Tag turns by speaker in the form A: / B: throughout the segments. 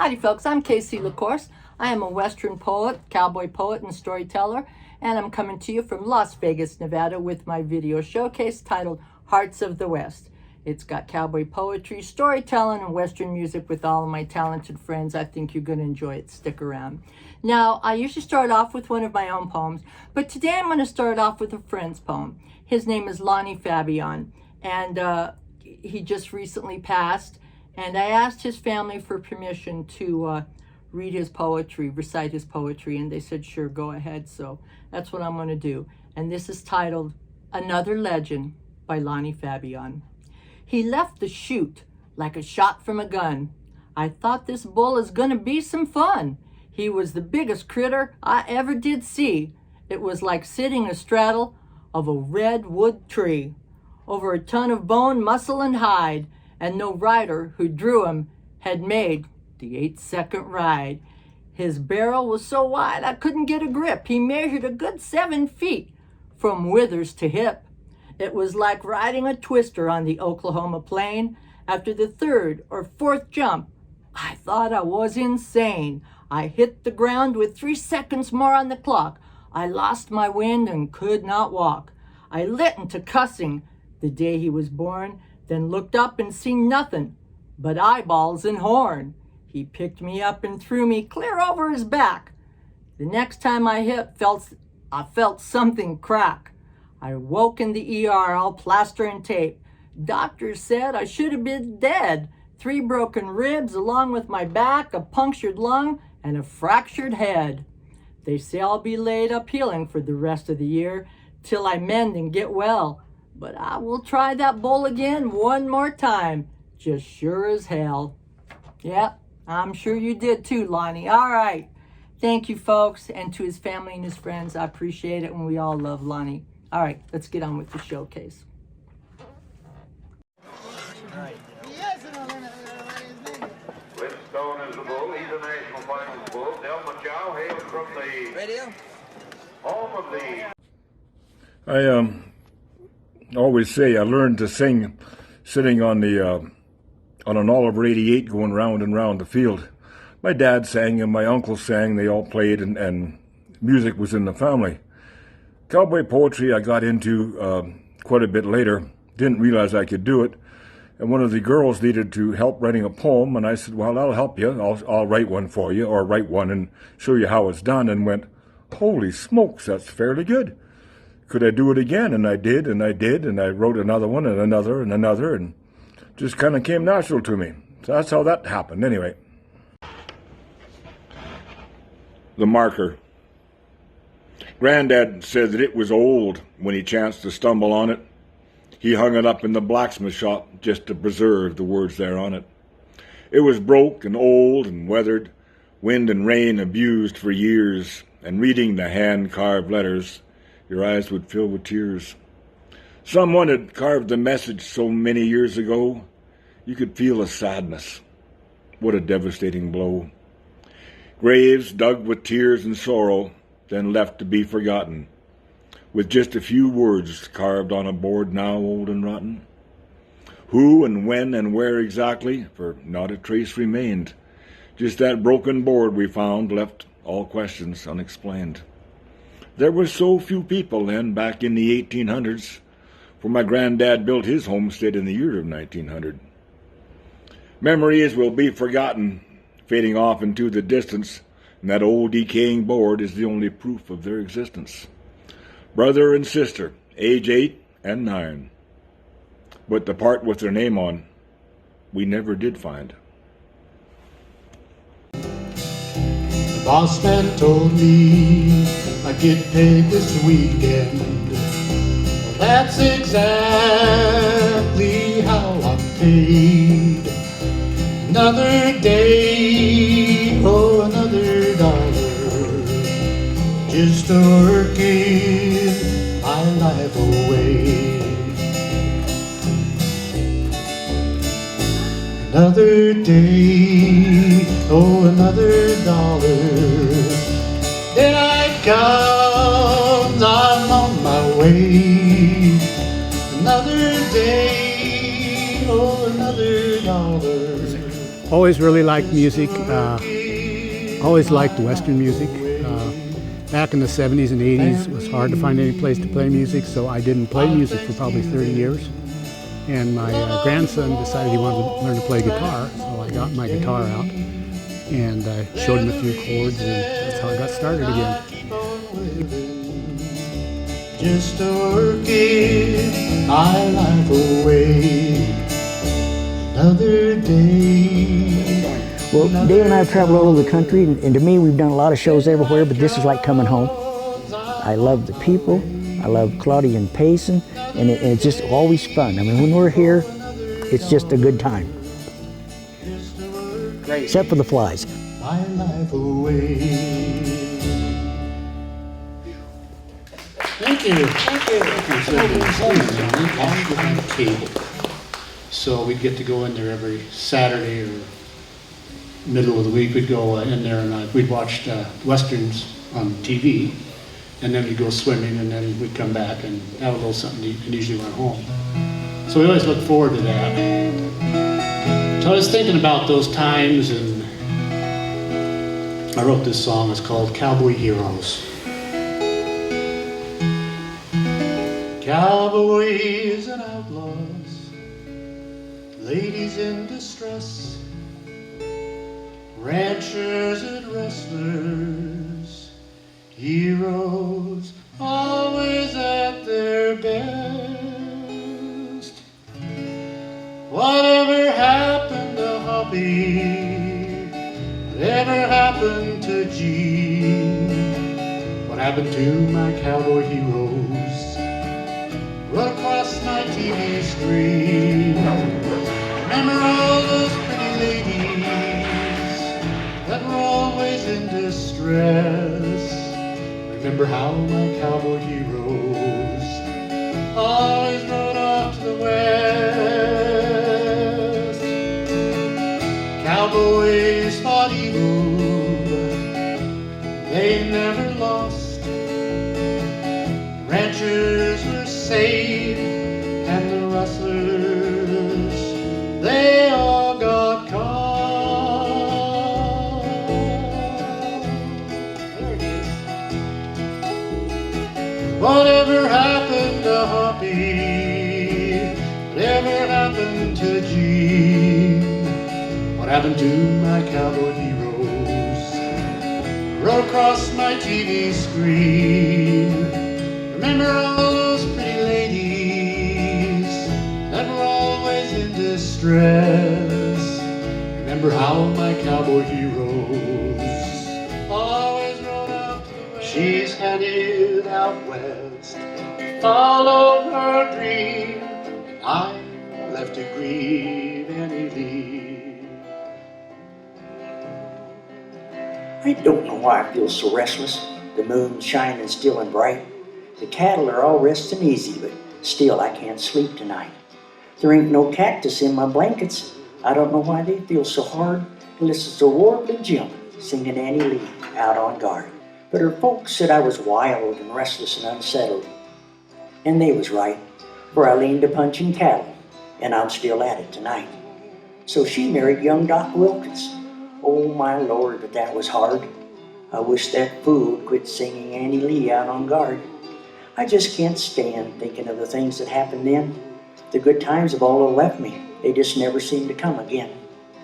A: Howdy folks, I'm Casey LaCourse. I am a Western poet, cowboy poet, and storyteller, and I'm coming to you from Las Vegas, Nevada with my video showcase titled Hearts of the West. It's got cowboy poetry, storytelling, and Western music with all of my talented friends. I think you're going to enjoy it. Stick around. Now, I usually start off with one of my own poems, but today I'm going to start off with a friend's poem. His name is Lonnie Fabian, and he just recently passed. And I asked his family for permission to read his poetry, recite his poetry, and they said, sure, go ahead. So that's what I'm going to do. And this is titled Another Legend by Lonnie Fabian. He left the chute like a shot from a gun. I thought this bull is going to be some fun. He was the biggest critter I ever did see. It was like sitting astraddle of a redwood tree, over a ton of bone, muscle, and hide. And no rider who drew him had made the 8-second ride. His barrel was so wide I couldn't get a grip. He measured a good 7 feet from withers to hip. It was like riding a twister on the Oklahoma plain. After the third or fourth jump, I thought I was insane. I hit the ground with 3 seconds more on the clock. I lost my wind and could not walk. I lit into cussing the day he was born, then looked up and seen nothing but eyeballs and horn. He picked me up and threw me clear over his back. The next time I felt something crack. I woke in the ER, all plaster and tape. Doctors said I should have been dead. 3 broken ribs along with my back, a punctured lung, and a fractured head. They say I'll be laid up healing for the rest of the year till I mend and get well. But I will try that bull again one more time, just sure as hell. Yep, I'm sure you did too, Lonnie. All right. Thank you, folks, and to his family and his friends. I appreciate it, and we all love Lonnie. All right, let's get on with the showcase.
B: Flintstone is the bull. He's a national finals bull. Delma Chow hails from the radio home of the...
C: I always say I learned to sing sitting on an Oliver 88 going round and round the field. My dad sang and my uncle sang. They all played, and music was in the family. Cowboy poetry I got into quite a bit later. Didn't realize I could do it. And one of the girls needed to help writing a poem, and I said, well, I'll help you. I'll write one for you, or write one and show you how it's done, and went, holy smokes, that's fairly good. Could I do it again? And I did, and I wrote another one, and another, and just kind of came natural to me. So that's how that happened, anyway. The marker. Granddad said that it was old when he chanced to stumble on it. He hung it up in the blacksmith shop just to preserve the words there on it. It was broke and old and weathered, wind and rain abused for years, and reading the hand-carved letters, your eyes would fill with tears. Someone had carved the message so many years ago, you could feel the sadness. What a devastating blow. Graves dug with tears and sorrow, then left to be forgotten, with just a few words carved on a board now old and rotten. Who and when and where exactly, for not a trace remained. Just that broken board we found left all questions unexplained. There were so few people then, back in the 1800s, for my granddad built his homestead in the year of 1900. Memories will be forgotten, fading off into the distance, and that old decaying board is the only proof of their existence. Brother and sister, age 8 and 9. But the part with their name on, we never did find.
D: The boss man told me I get paid this weekend. Well, that's exactly how I'm paid. Another day, oh, another dollar, just working my life away. Another day, oh, another dollar. Then I comes, I'm on my way. Another day, oh, another dollar. always really liked music. Always liked Western music. Back in the 70s and 80s, it was hard to find any place to play music, so I didn't play music for probably 30 years. And my grandson decided he wanted to learn to play guitar, so I got my guitar out and I showed him a few chords, and that's how I got started again.
E: Just working my life away, another day.
F: Well, Dave and I have traveled all over the country, and to me, we've done a lot of shows everywhere, but this is like coming home. I love the people, I love Claudia and Payson, and it's just always fun. I mean, when we're here, it's just a good time.
G: Great.
F: Except for the flies.
E: My life away.
D: Thank you. Thank you. We watched it on cable. So we'd get to go in there every Saturday or middle of the week. We'd go in there and we'd watch Westerns on TV. And then we'd go swimming, and then we'd come back and have a little something to eat, and usually went home. So we always look forward to that. So I was thinking about those times, and I wrote this song. It's called Cowboy Heroes.
E: Cowboys and outlaws, ladies in distress, ranchers and wrestlers, heroes always at their best. Whatever happened to Hoppy? Whatever happened to Gene? What happened to my cowboy heroes? Run across my TV screen. Remember all those pretty ladies that were always in distress. Remember how my cowboy heroes always rode off to the west. Cowboys fought evil, they never lost. Ranchers were saved, and the rustlers, they all got caught.
G: There it is.
E: Whatever happened to Hoppy? Whatever happened to Gene? What happened to my cowboy heroes? Rode across my TV screen. Remember all those pretty ladies that were always in distress. Remember how my cowboy heroes always rode up to the west. She's headed out west, follow her dream, and I'm left to grieve Annie Lee.
F: I don't know why I feel so restless. The moon's shining still and bright. The cattle are all resting easy, but still I can't sleep tonight. There ain't no cactus in my blankets. I don't know why they feel so hard to listen to Warbling Jim singing Annie Lee out on guard. But her folks said I was wild and restless and unsettled. And they was right, for I leaned to punching cattle, and I'm still at it tonight. So she married young Doc Wilkins. Oh my Lord, but that was hard. I wish that fool would quit singing Annie Lee out on guard. I just can't stand thinking of the things that happened then. The good times have all left me. They just never seem to come again.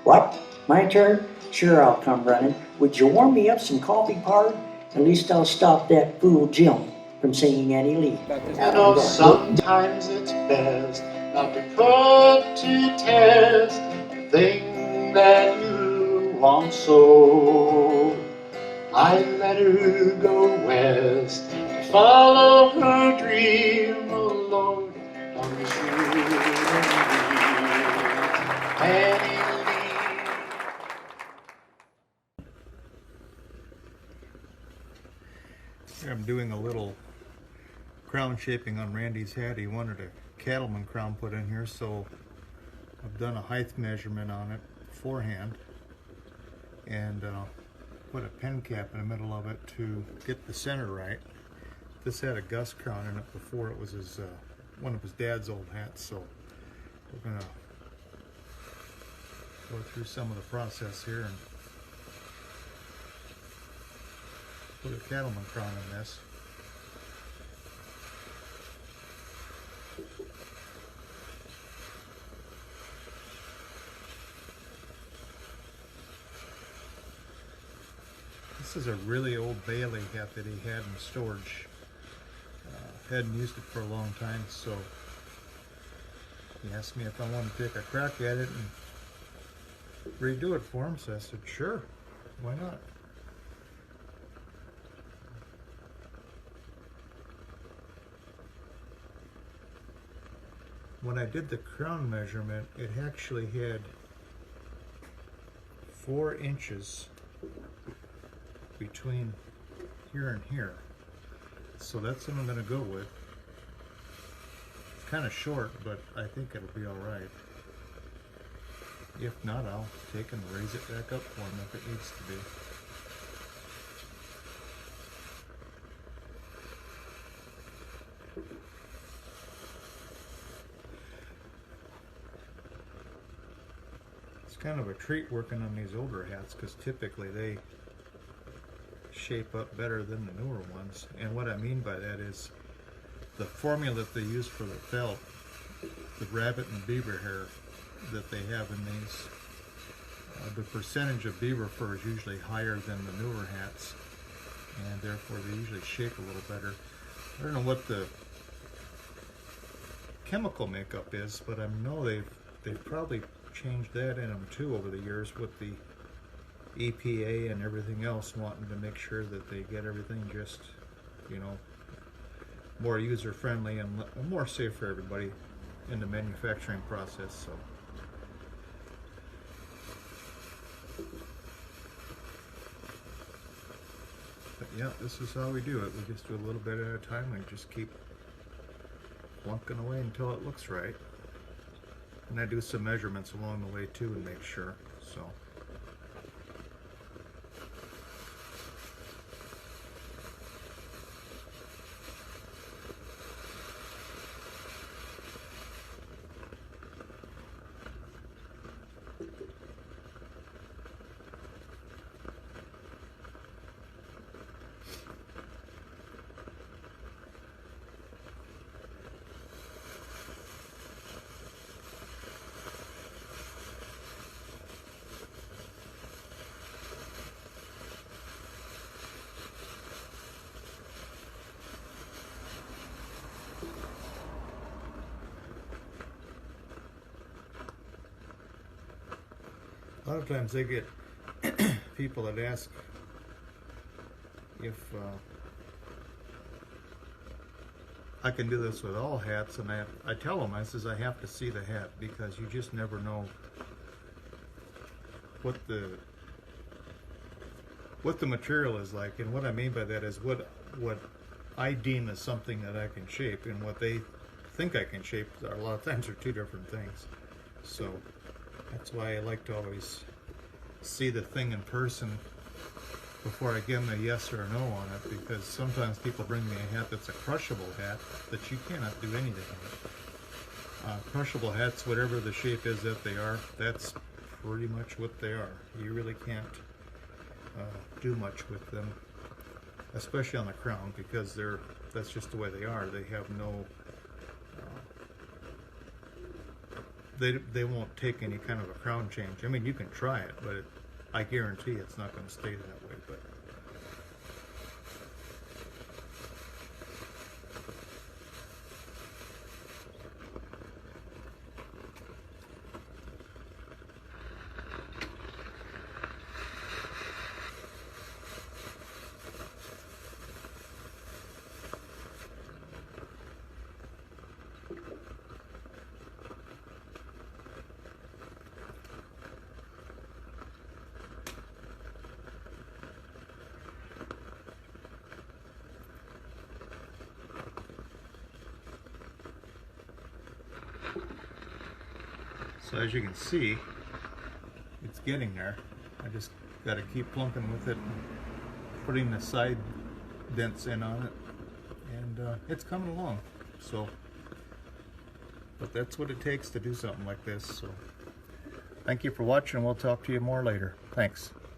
F: What? My turn? Sure, I'll come running. Would you warm me up some coffee, Pard? At least I'll stop that fool Jim from singing Annie Lee.
E: You know, sometimes it's best not to put to test the thing that you want so. I let her go west to follow her dream, oh Lord, on the Annie Lee.
H: I'm doing a little crown shaping on Randy's hat. He wanted a cattleman crown put in here, so I've done a height measurement on it beforehand and put a pen cap in the middle of it to get the center right. This had a Gus crown in it before. It was his one of his dad's old hats, so we're gonna go through some of the process here and put a cattleman crown in this. This is a really old Bailey hat that he had in storage. Hadn't used it for a long time, so he asked me if I wanted to take a crack at it and redo it for him, so I said, sure, why not? When I did the crown measurement, it actually had 4 inches between here and here. So that's what I'm going to go with. It's kind of short, but I think it'll be alright. If not, I'll take and raise it back up for him if it needs to be. It's kind of a treat working on these older hats because typically they shape up better than the newer ones. And what I mean by that is the formula that they use for the felt, the rabbit and beaver hair that they have in these, the percentage of beaver fur is usually higher than the newer hats, and therefore they usually shape a little better. I don't know what the chemical makeup is, but I know they've probably changed that in them too over the years with the EPA and everything else, wanting to make sure that they get everything just, you know, more user friendly and more safe for everybody in the manufacturing process. So but yeah, this is how we do it. We just do a little bit at a time. We just keep plunking away until it looks right. And I do some measurements along the way too and make sure. So a lot of times they get people that ask if I can do this with all hats, and I tell them, I says I have to see the hat because you just never know what the material is like. And what I mean by that is what I deem as something that I can shape and what they think I can shape a lot of times are two different things. So that's why I like to always see the thing in person before I give them a yes or a no on it, because sometimes people bring me a hat that's a crushable hat that you cannot do anything with. Crushable hats, whatever the shape is that they are, that's pretty much what they are. You really can't do much with them, especially on the crown, because that's just the way they are. They have no they won't take any kind of a crown change. I mean, you can try it, but I guarantee it's not going to stay that way. But so as you can see, it's getting there. I just got to keep plunking with it, and putting the side dents in on it, and it's coming along. So, but that's what it takes to do something like this. So Thank you for watching. We'll talk to you more later. Thanks.